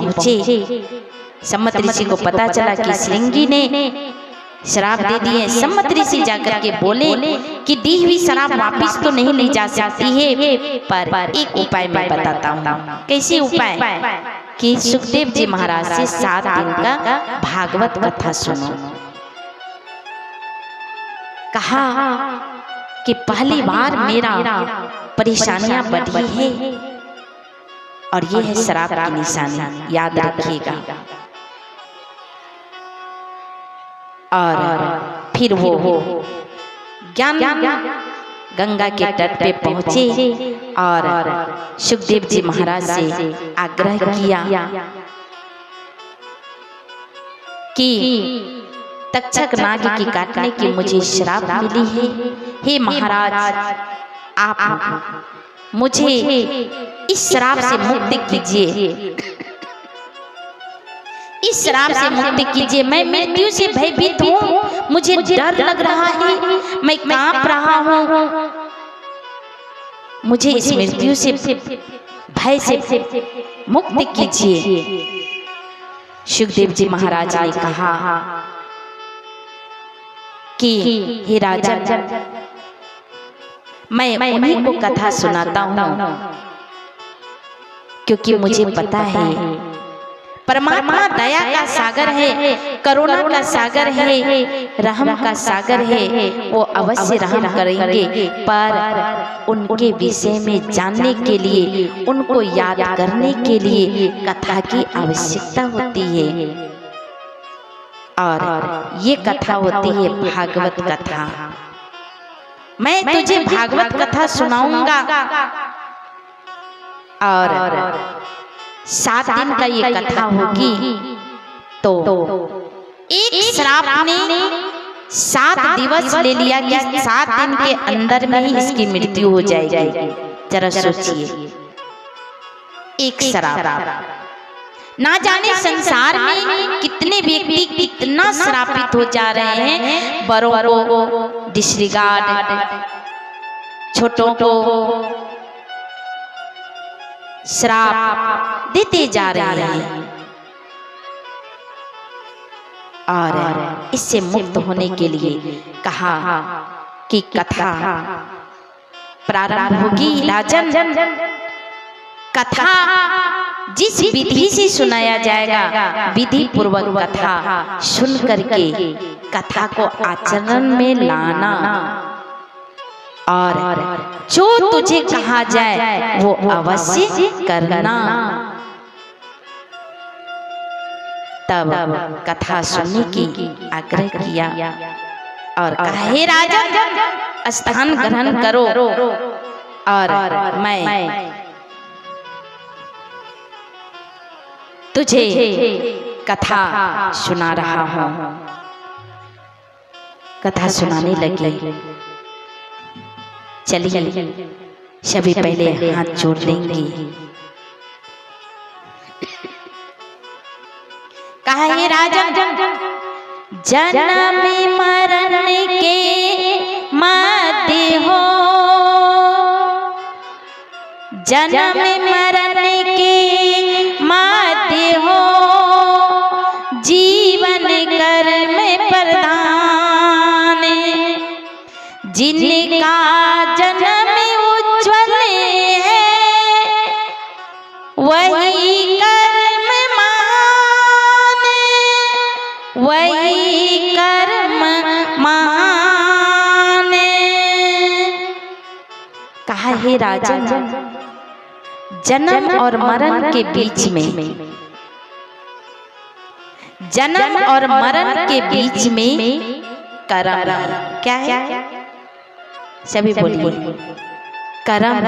पहुंचे। सम्मत ऋषि को पता चला कि श्रृंगी ने शराब दे दी है। सम्मत ऋषि जाकर के बोले कि दी हुई शराब वापस तो नहीं ली जा सकती है, पर एक उपाय मैं बताता हूँ। कैसे उपाय? कि सुखदेव जी महाराज से 7 दिन का भागवत कथा सुनो। कहा कि पहली बार मेरा परेशानियां बढ़ी है और ये है शराब की निशानी, याद रखिएगा। और फिर वो ज्ञान गंगा के तट पे पहुंचे और सुखदेव जी महाराज से आग्रह किया कि तक्षक नाग की काटने की मुझे श्राप मिली है। हे महाराज, आप मुझे इस श्राप से मुक्ति कीजिए, इस श्राप से मुक्ति कीजिए। मैं मृत्यु से भयभीत हूँ, मुझे डर लग रहा है, मैं कांप रहा हूँ, मुझे इस मृत्यु से भय से मुक्ति कीजिए। सुखदेव जी महाराज ने कहा कि हे राजा, मैं उन्हीं को कथा सुनाता हूँ, क्योंकि मुझे पता है परमात्मा दया का सागर है, करुणा का सागर है, रहम का सागर है। वो अवश्य रहम करेंगे, पर उनके विषय में जानने के लिए, उनको याद करने के लिए कथा की आवश्यकता होती है। और ये कथा होती है भागवत कथा। मैं तुझे भागवत कथा सुनाऊंगा और 7 दिन का ये कथा होगी। तो एक श्राप ने 7 दिवस ले लिया कि 7 दिन के अंदर में ही इसकी मृत्यु हो जाएगी। जरा सोचिए, एक श्राप। ना जाने संसार में कितने व्यक्ति कितना श्रापित हो जा रहे हैं। बड़ों को डिस्रिगार्ड, छोटों को श्राप देते जा रहे हैं। और इससे मुक्त होने के लिए कहा कि कथा प्रारंभ होगी। राजन, कथा जिस विधि से सुनाया जाएगा, विधि पूर्वक कथा सुन करके कथा को आचरण में लाना, और जो तुझे कहा जाए वो अवश्य करना। तब कथा सुनने की आग्रह किया और कहा, हे राजा, स्थान ग्रहण करो और मैं तुझे कथा सुना रहा हूँ। कथा सुनाने लगी। चलिए सभी पहले हाथ जोड़ लेंगे। कहा, हे राजा, जन्म मरण के मध्य हो, जन्म मरण के मध्य हो, जीवन कर्म प्रधान, जिनका जन्म उज्ज्वल है वही कर्म महान, वही कर्म महान। कहा, हे राजा, जन्म और मरण के बीच में, जन्म और मरण के बीच में कर्म क्या है? सभी बोलिए, कर्म।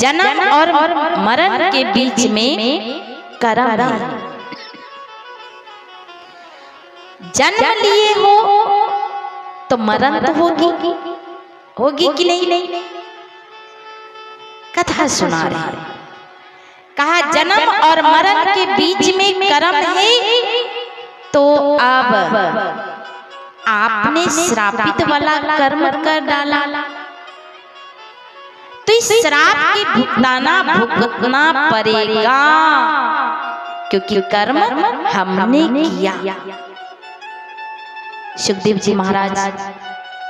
जन्म और मरण के बीच में कर्म है। जन्म लिए हो तो मरण तो होगी, होगी कि नहीं? कथा सुना रही। कहा, जन्म और मरण के बीच में कर्म है, तो अब आपने श्रापित वाला कर्म कर डाला, तो इस श्राप की भुगतना पड़ेगा, क्योंकि कर्म हमने किया। सुखदेव जी महाराज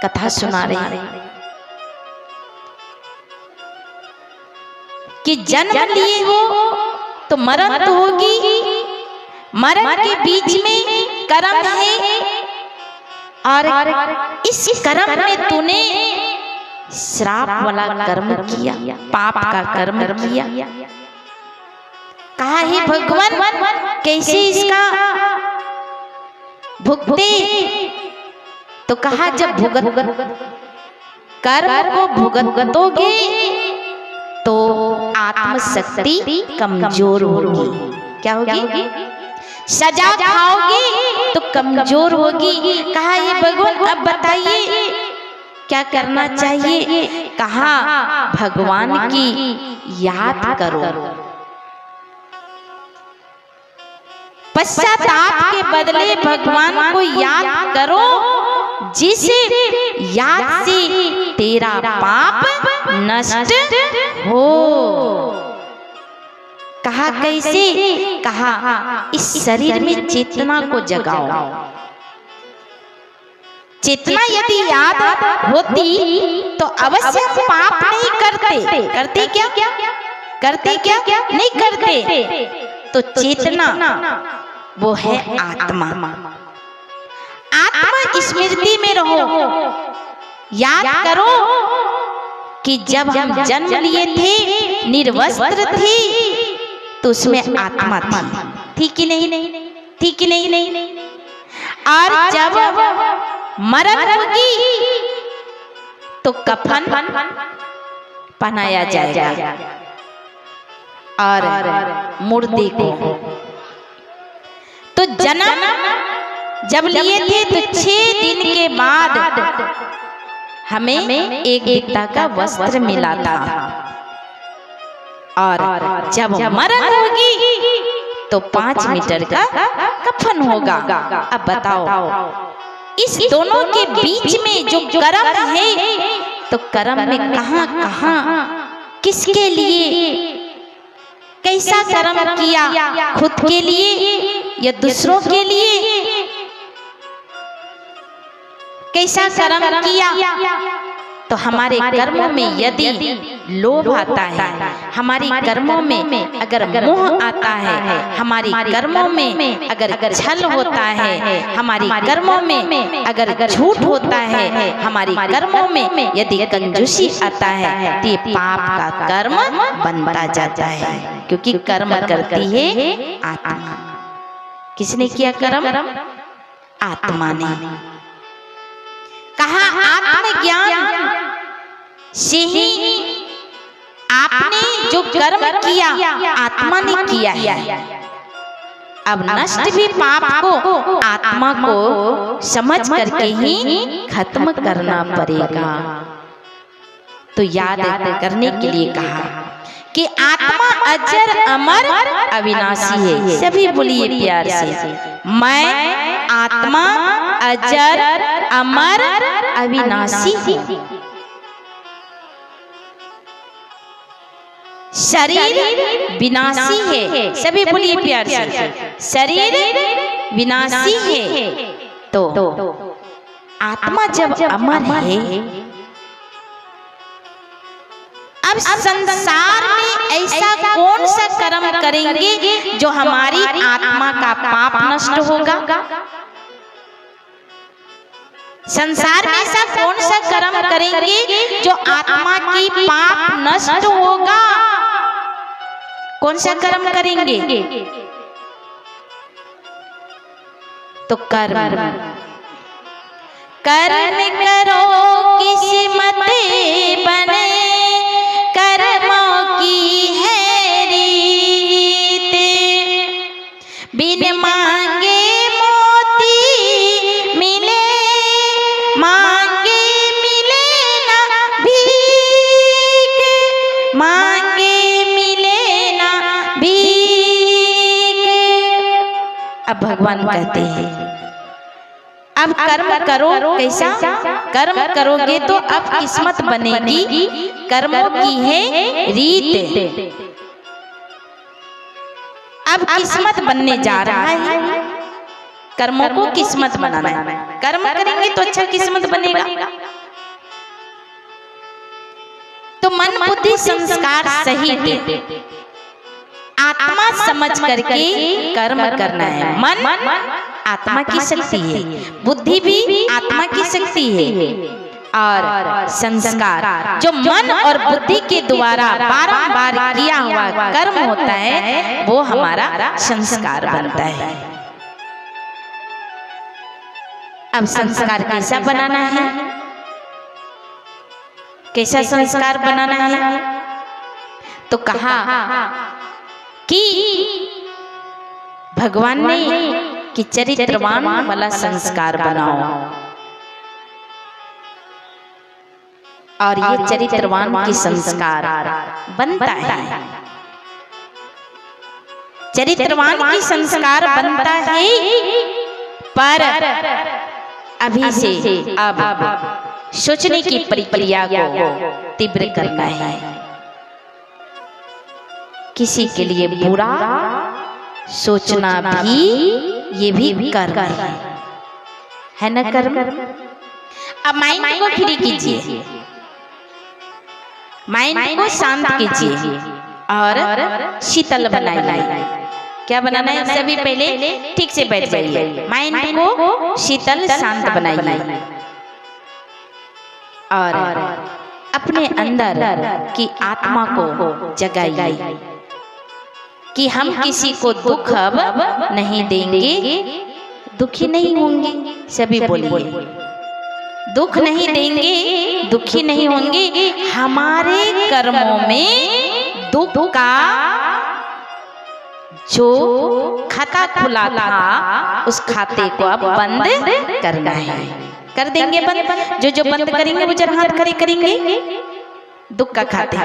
कथा सुना रहे हैं कि जन्म लिए हो तो मरण तो होगी, मरण के बीच में कर्म है, और इस कर्म में तूने श्राप वाला कर्म किया, पाप का कर्म किया। कहा हे भगवान कैसे इसका भुगते? तो कहा जब कर्म को भुगतोगे तो आत्मशक्ति कमजोर होगी। क्या होगी? सजा खाओगे तो कमजोर होगी। कहा ये भगवान अब बताइए क्या करना चाहिए? कहा भगवान की याद करो, पश्चाताप के बदले भगवान को याद करो, जिस याद से तेरा पाप नष्ट हो। कहा कैसे? कहा इस शरीर में चेतना को जगाओ। चेतना यदि याद होती तो अवश्य हम पाप नहीं करते। करते क्या? करते क्या? नहीं करते। तो चेतना वो है आत्मा। आत्मा स्मृति में रहो, याद करो कि जब हम जन्म लिए थे, निर्वस्त्र थे, तो उसमें आत्मा थी कि नहीं? थी कि नहीं? और जब मरण होगी तो कफन पहनाया जाएगा और मुर्दे को। तो जन्म जब लिए थे तो 6 दिन के बाद हमें एक बित्ता का वस्त्र मिला था, और जब मरण होगी तो 5 मीटर का कफन होगा। अब बताओ इस दोनों के बीच में जो कर्म है, तो कर्म में कहां किसके लिए कैसा कर्म किया? खुद के लिए या दूसरों के लिए? कैसा कर्म किया? तो हमारे कर्मों में यदि लोभ आता है, हमारी कर्मों में अगर मोह आता है, हमारी कर्मों में अगर छल होता है, हमारी कर्मों में अगर झूठ होता है, हमारी कर्मों में यदि कंजूसी आता है, तो ये पाप का कर्म बनता जाता है। क्योंकि कर्म करती है आत्मा। किसने किया कर्म? आत्मा ने। कहा आत्मज्ञान से ही आपने जो कर्म किया आत्मा ने किया है। अब नष्ट भी पाप को आत्मा को समझ करके ही खत्म करना पड़ेगा। तो याद करने के लिए कहा कि आत्मा अजर अमर अविनाशी है। सभी बोलिए प्यार से, मैं आत्मा अजर अमर अविनाशी हूँ। शरीर विनाशी है। सभी बोलिए प्यार से, शरीर विनाशी है। तो आत्मा जब अमर है, अब संसार में ऐसा कौन सा कर्म करेंगे जो हमारी आत्मा का पाप नष्ट होगा? संसार में ऐसा कौन सा कर्म करेंगे जो आत्मा की पाप नष्ट होगा? कौन सा कर्म करेंगे? तो कर्म करो किस्मत बने, कर्मों की है रीत, बिन मांगे मोती मिले, मांगे मिले ना भीख, मांगे मिले ना भीख। अब भगवान कहते हैं अब कर्म करो, कैसा कर्म करोगे तो अब किस्मत बनेगी, कर्मों की है रीत। अब किस्मत बनने जा रहा है, कर्मों को किस्मत बनाना है। कर्म करेंगे तो अच्छा किस्मत बनेगा। तो मन बुद्धि संस्कार सहित आत्मा समझ करके कर्म करना है। मन आत्मा की शक्ति है, बुद्धि भी आत्मा की शक्ति है, और संस्कार जो मन और बुद्धि के द्वारा बारंबार किया हुआ कर्म होता है वो हमारा संस्कार बनता है। अब संस्कार कैसा बनाना है, कैसा संस्कार बनाना है? तो कहा कि भगवान ने कि चरित्रवान वाला संस्कार बनाओ, और ये चरित्रवान की संस्कार बनता है। चरित्रवान की संस्कार बनता है, पर अभी से अब सोचने की प्रक्रिया को तीव्र करना है। किसी के लिए बुरा सोचना भी ये भी कर्म है ना, कर्म। अब माइंड को फ्री कीजिए, माइंड को शांत कीजिए और शीतल बनाइए। क्या बनाना है? सभी पहले ठीक से बैठ जाइए, माइंड को शीतल शांत बनाइए और अपने अंदर की आत्मा को जगाइए कि हम किसी को दुख अब नहीं देंगे, दुखी नहीं होंगे। सभी बोलिए, दुख नहीं देंगे, दुखी नहीं होंगे। हमारे कर्मों में दुख का जो खाता खुला था उस खाते को अब बंद करना है। कर देंगे बंद। जो बंद करेंगे वो जरा हाथ खड़े करेंगे। दुख का खाते,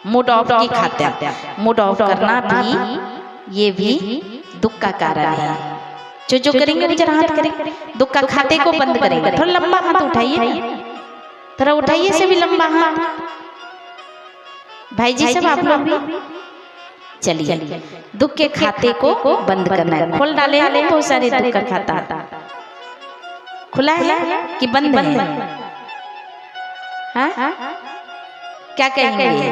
मूड ऑफ की खाते, मूड ऑफ करना भी ये भी दुख का कारण है। जो करेंगे वो जरा हाथ करें, दुख का खाते को बंद करेंगे। थोड़ा लंबा हाथ उठाइए, थोड़ा उठाइए सभी लंबा हाथ। भाई जी सब आप लोग भी चलिए, दुख के खाते को बंद करना है। खोल डाले हैं बहुत सारे दुख का खाता, खुला है कि बंद है? हाँ? क्या कहेंगे?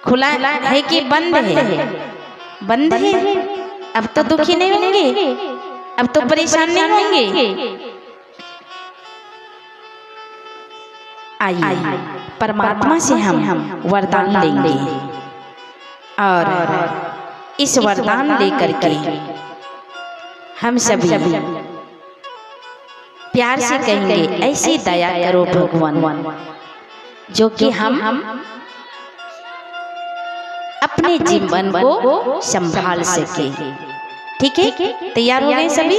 खुला है कि बंद है? बंद है। अब तो दुखी नहीं होंगे, अब तो परेशान नहीं होंगे। आइए परमात्मा से हम वरदान लेंगे और इस वरदान लेकर के हम सभी प्यार से कहेंगे, ऐसी दया करो भगवान जो कि हम अपने जीवन को संभाल सके। ठीक है, तैयार हो गए सभी?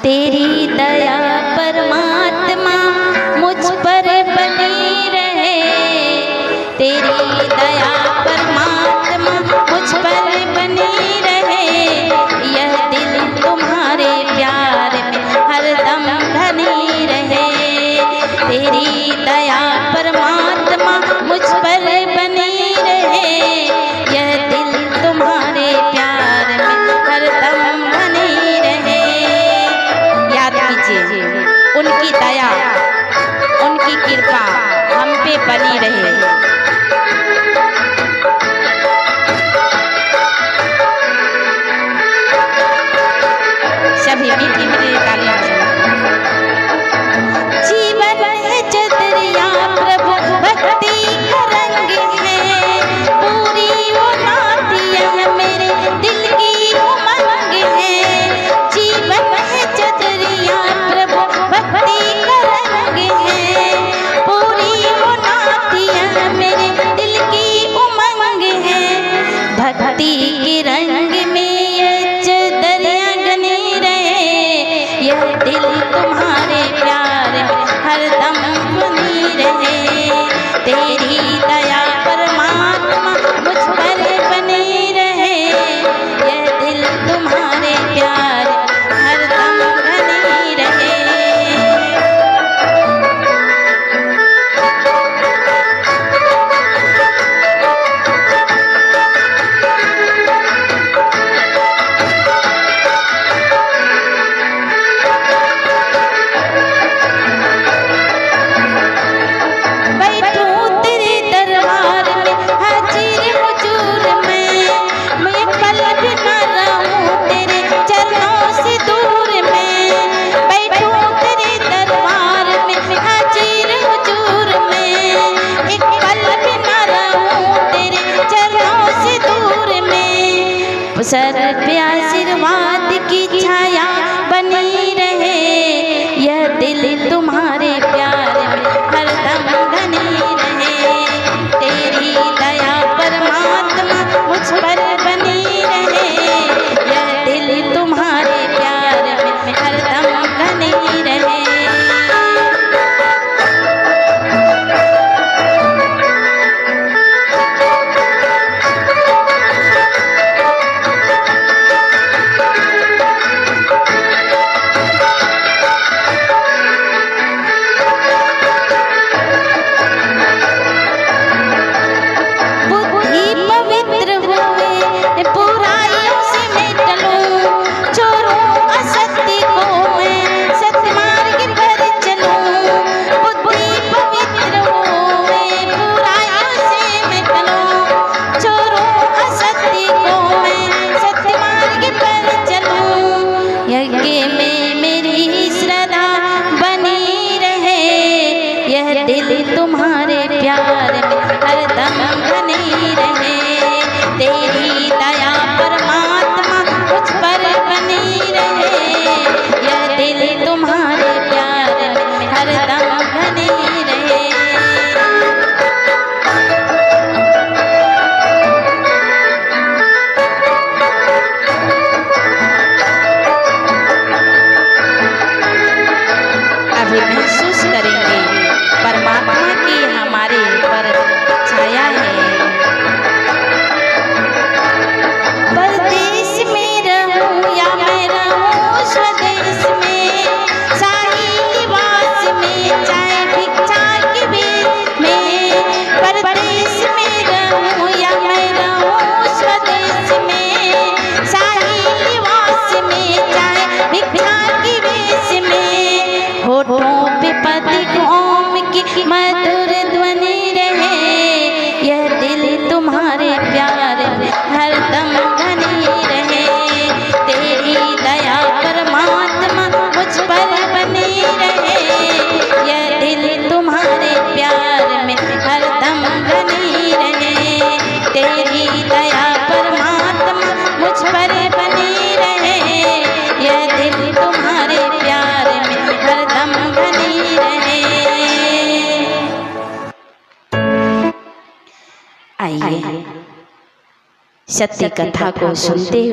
तेरी दया परमात्मा मुझ पर बनी रहे, तेरी दया परमात्मा मुझ पर बनी रहे। यह दिल तुम्हारे प्यार में हरदम घनी रहे। तेरी दया परमात्मा मुझ पर बनी रहे। यह दिल तुम्हारे प्यार में हरदम घनी रहे। याद कीजिए, उनकी दया, उनकी कृपा हम पे बनी रहे। सभी मीठी मीठी तालियां। जीवन है चतरिया प्रभु भक्ति का रंग है, पूरी वो नातियां मेरे दिल की उमंग है। जीवन है चतरिया प्रभु भक्ति का रंग है, पूरी वो नातियां मेरे आइए सत्य कथा को सुनते